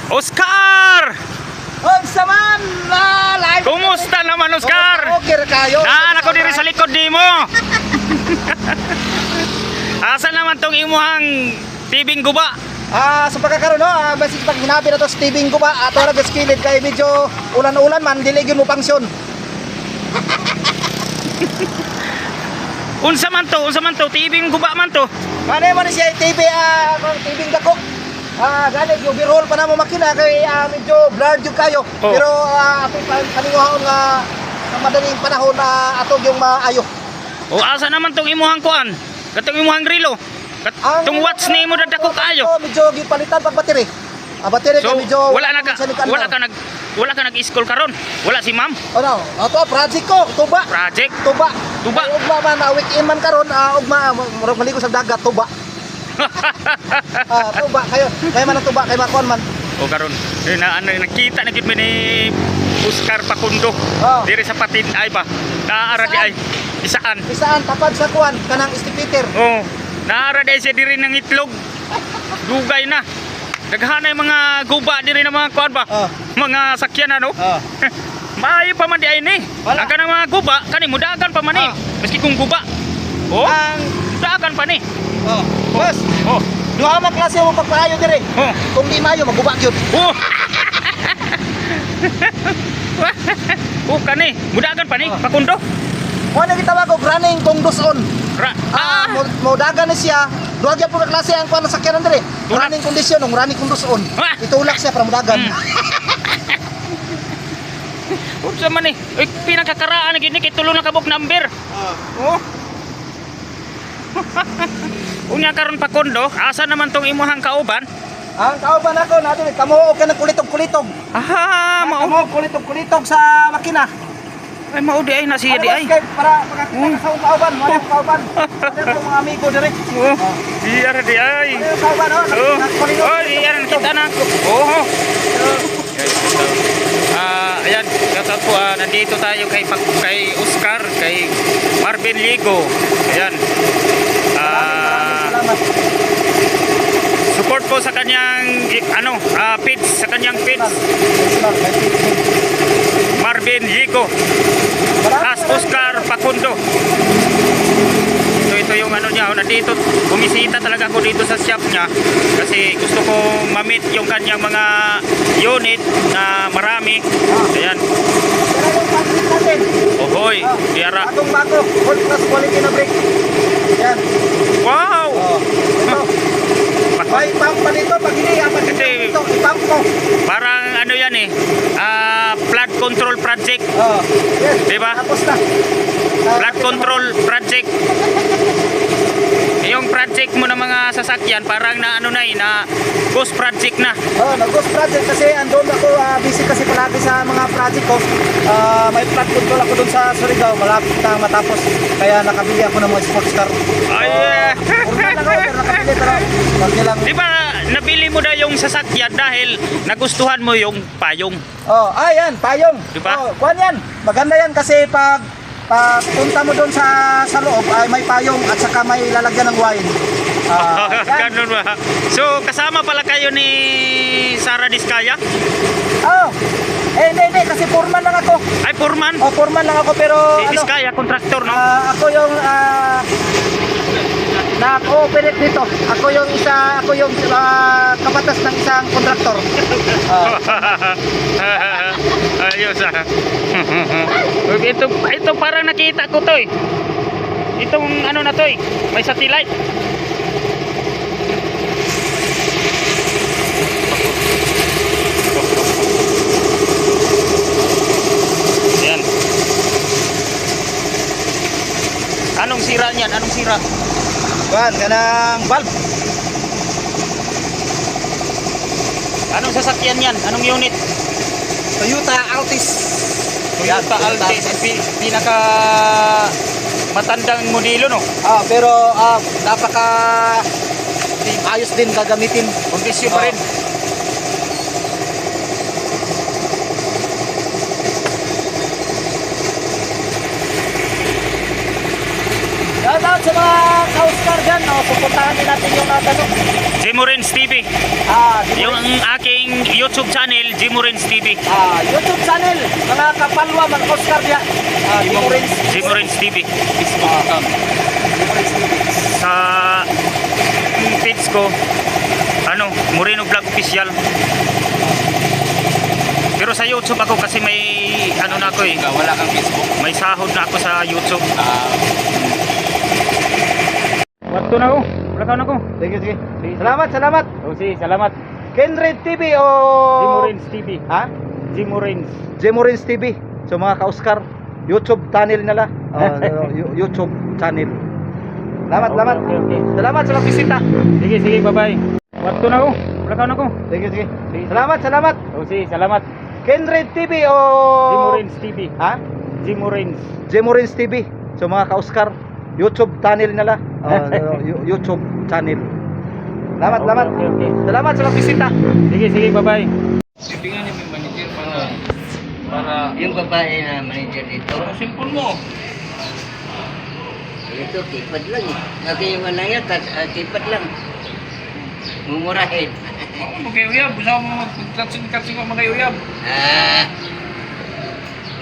Oscar! Unsa man live. Kumusta naman, Oscar? Okay ra kayo. Naan ako diri sa likod nimo. Asa naman tong imuhang tibing guba? Sa pagkakaroon no, basic pag hinabi na to sa tibing ko ba ato ra gaskilid kay medyo ulan-ulan man dili gyud mo pangsyon. Unsa man to? Tibing guba man to. Kanay man siya TV tibing dako. Gani yung birhol pa na mo makina kay medyo blurred yung kayo. Oh. Pero ato kaninguhaon nga sa madaling panahon na ato yung maayo. O asa naman tong imuhang kuan? Katong imuhang rilo. Katong watch nimo dadako kayo. Medyo gipalitan pag battery. Battery So kay medyo wala ka nag-school karon. Wala si ma'am. Ano? Ato project ko, tuba. Project. Tuba. Ugma man weekend man karon, ugma murag maligo sa dagat tuba. Tuba kayo. Kay man ang tuba kay makon man. O karon, nakita na gid mi ni Oscar Pakundo. Diri sa Patin ay ba. Naara di ay isaan. Isaan tapad sa kuan kanang Stipiter. Oh, naara di siya diri ng itlog. Dugay na. Daghanay mga guba diri ng mga kuan ba? Mga sakyan ano? Maayo pa man di ay ni. Wala. Ang kanang mga guba kani mudagan pa man ni. Maski kung guba. Oh, mudagan pa ni. Boss. Oh. Duha man klase mo pagpaayo dire. Kung di mayo maguba gyud. Oh. Oh kani, mudagan pa ni Pakundo. Mo na gitawag og running kung duson. Mo dagan na siya. Duha gyud po ka klase ang kuan sa sakyanan dire. Running condition ug running kung duson. Itulak siya para mudagan. Unsa man ni? Pinakakaraan gid ni kay tulo na kabuk number. Oh. Unya karon Pakundo, asa naman tong imuhang kauban? Ang kauban ako na dire kamo ka ng kulitog-kulitog. Kamo kulitog-kulitog sa makina. Ay mao di ay na siya di ay. Para pagkakita sa kauban, mo ang kauban. Ano po mga amigo dire? Iya ra di ay. Kauban Oh, iya ra kita na. Oh. Ayan, shoutout po, nandito tayo kay Oscar, kay Marvin Ligo. Ayan. Support po sa kanyang page, sa kanyang page. Marvin Ligo. As Oscar Pakundo. Ito yung niya, nandito, bumisita talaga ako dito sa shop niya kasi gusto ko ma-meet yung kanyang mga unit na marami. Ayan. Ohoy, Tiara. Atong bago, full class quality na brake. Yan. Wow! Ito. May pump pa dito, pag hindi, ito, ipump mo. Parang yan flood control project. Yes. Diba? Tapos na. Flood control project. Yung project mo ng mga sasakyan parang na ghost project na. Nag-ghost project kasi andun ako busy kasi palagi sa mga project ko. May flood control ako dun sa Surigao, malapit na matapos. Kaya nakabili ako ng mga sports car. Urban lang ako pero nakabili pero Di ba nabili mo na yung sasakyan dahil nagustuhan mo yung payong? Yan, payong. Diba? Kuwan yan. Maganda yan kasi pag punta mo doon sa loob ay may payong at saka may lalagyan ng wine. Ganun ba? So kasama pala kayo ni Sara Diskaya? Hindi kasi foreman lang ako. Ay, foreman? Foreman lang ako pero Si Diskaya, contractor, no? ako yung na-cooperate dito. Ako yung kapatas ng isang kontraktor. Ayos ito parang nakita ko to eh. Itong na to eh. May satellite. Ayan. Anong sira niyan? Anong sira? Kanang valve. Anong sasakyan yan? Anong unit? Toyota Altis. Toyota Altis. Pinaka matandang modelo, no? Pero napaka ayos din gagamitin. Kondisyon pa rin. Shoutout sa mga ka-Oscar dyan, pupuntahan din natin yung Jimorins TV. Yung aking YouTube channel, Jimorins TV. YouTube channel, mga kapalwa, mga Oscar dyan. Jimorins TV. Facebook account. Jimorins TV. Sa page ko, Moreno Vlog Official. Pero sa YouTube ako kasi may na ako eh. Wala kang Facebook. May sahod na ako sa YouTube. Wato na ako. Wala na ako. Sige. Salamat. Sige, salamat. Kenred TV o... Jimorins TV. Ha? Jimorins. Jimorins TV. So mga ka-Oscar, YouTube channel nila. YouTube channel. Salamat. Okay. Salamat sa pagbisita. Sige, bye-bye. Wato na ako. Wala na ako. Sige. Salamat. Sige, salamat. Kenred TV o... Jimorins TV. Ha? Jimorins TV. So mga ka-Oscar, YouTube channel nila. YouTube channel. Salamat. Okay. Salamat sa pagbisita. Sige, bye-bye. Sipingan niyo yung manager para Yung babae na manager dito, para cellphone mo. ito kipad lang. Lagi yung manangya, kipad lang. Mumurahin. Ako mag-uyab. Gusto mo mag-katsing ko mag-uyab.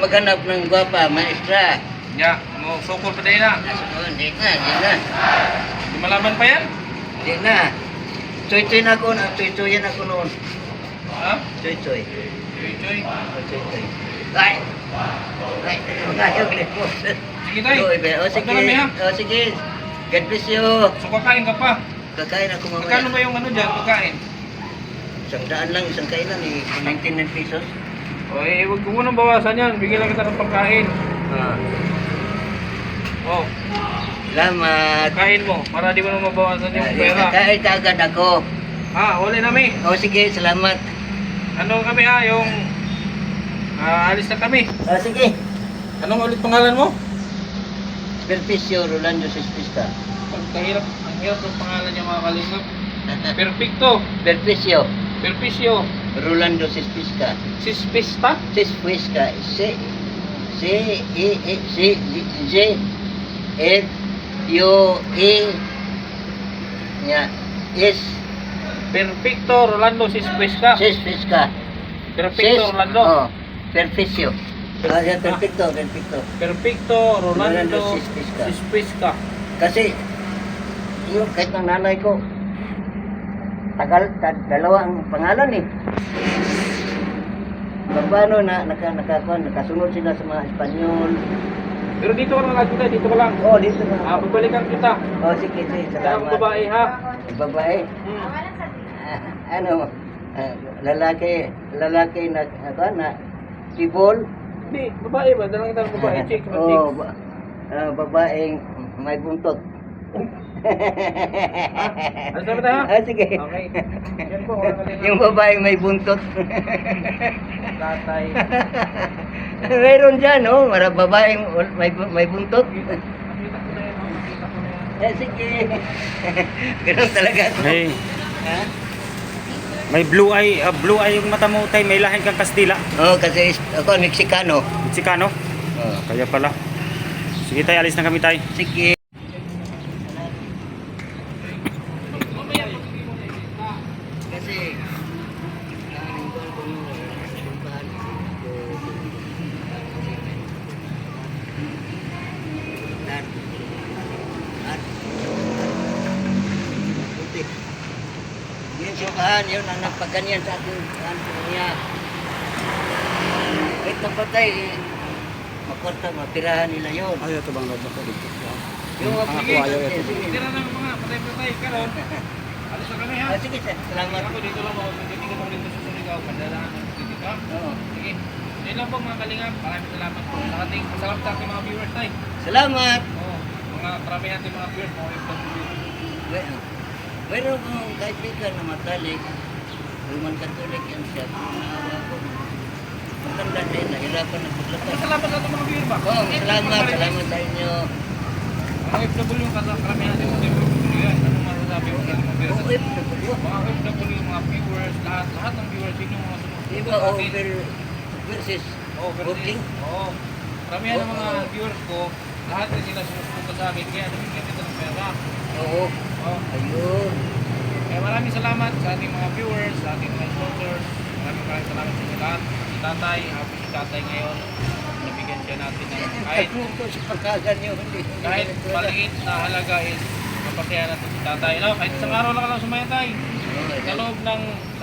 Maghanap ng gwapa, maestra. Ya, mo sokol pa din na. Hindi na. Di malaman pa yan? Hindi na. Choy-choy na ako, choy-choyan ako noon. Ha? Choy-choy. Choy. Choy-choy. Ay, ayaw ulit po. Sige tayo. Sige. God bless you. So kakain ka pa. Kakain ako mamaya. Magkano ba yung dyan, pagkain? 100 lang, isang kainan eh. 99 pesos. O huwag ko munang bawasan yan. Bigyan lang kita ng pagkain. Oh, Salamat. kain mo. Para di mo na mabawasan yung pera. Kakain ka agad ako. Huli nami. Sige, salamat. Ano kami yung... alis na kami. Sige. Anong ulit pangalan mo? Perpisio Rolando Sispista. Ang hirap ng pangalan niya mga kalingap. Perfecto. Perpisio Perpisio. Rolando Sispista. Sispista. Sispista. S Perfecto Rolando Sispista. Sispista. Perfecto Rolando. Perpisio. Perfecto. Perfecto Rolando Rolando Sispista. Sispista. Kasi yung kahit ng nanay ko dalawa ang pangalan eh. Paano nakasunod sila sa mga Espanyol. Pero dito ka lang kita, dito ka lang. Dito na. Babalikan kita. Sige, Kaya salamat. babae ha. Babae. Lalaki na tibol. Hindi, babae ba? Dalang kita ng babae. Chick. Babaeng may buntot. Ano sabi tayo? Sige. Okay. Yan po, mga kalingap. Yung babaeng may buntot. Tatay. Meron dyan, babaeng may buntot. Nakita ko na yan. Sige. Ganun talaga ako. Ha? May blue eye yung mata mo tay, may lahin kang Kastila. Kasi ako Meksikano. Meksikano. Kaya pala. Sige tay, alis na kami tay. Sige. Kasi yung sukahan, yun ang nagpaganyan sa akin niya. Kahit napatay, makwarta, mapirahan nila yun. Ayaw ito bang nabasa dito? Yung mga Sige. Tira na mga patay-patay. Karon. Alis na kami ha. Sige, salamat. Ako dito lang ako. Dito ako dito sa Surigao. Pandalaan ng dito ka. Oo. Sige. Yun lang po mga kalingap. Maraming salamat po. Sa ating salamat sa ating mga viewers tayo. Salamat. Mga karami natin mga viewers. Mga FW. Meron kong kaibigan na matalik. Roman Catholic yan siya. Naawa ko. Matanda din, nahirapan na paglakad. Salamat sa ating mga viewers ba? Salamat sa inyo. Mga FW yung karami natin mga FW yan. Anong masasabi mo sa mga viewers? Mga FW, mga viewers, lahat ng viewers, yun yung mga sumusunod. Di ba versus booking? Oo. Karamihan ng mga viewers ko, lahat na sila sumusunod sa akin, kaya namigyan kita ng pera. Oo. Oh. Ayun. Kaya maraming salamat sa ating mga viewers, sa ating mga sponsors. Maraming salamat sa inyo lahat. Si tatay, happy si tatay ngayon. Nabigyan siya natin ng kahit Sa pagkagan yun. kahit maliit na halaga is mapasaya natin si tatay. No? Kahit isang araw lang ka lang sumayatay. Sa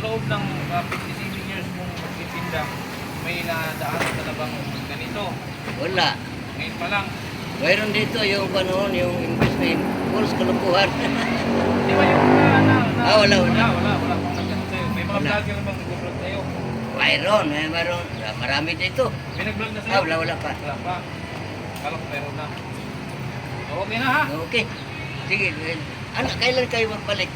loob ng 57 years mong magtitinda, may nadaan ka na bang ganito? Wala. Ngayon pa lang. Mayroon dito yung panahon, yung imbes na puros kalukuhan. Di ba yung wala Wala pang nagkano sa'yo. May mga Wala. vlogger bang nag-vlog sa'yo? mayroon. Marami dito. May nag-vlog na sa'yo? Wala pa. Wala pa. Kala ko meron na. So, okay na ha? Okay. Sige. Ano, kailan kayo magbalik?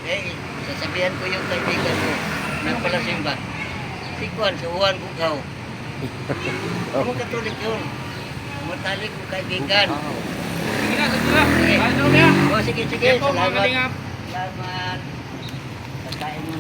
Sasabihan ko yung kaibigan mo. Nagpalasimba. Si Juan, si Juan Bugaw. Ako katulik yun. Matalik ko kaibigan. Sige na, sige na. Sige. Ayos na kami ha? Sige. Sige po, mga Salamat. kalingap. Salamat. Pagkain mo.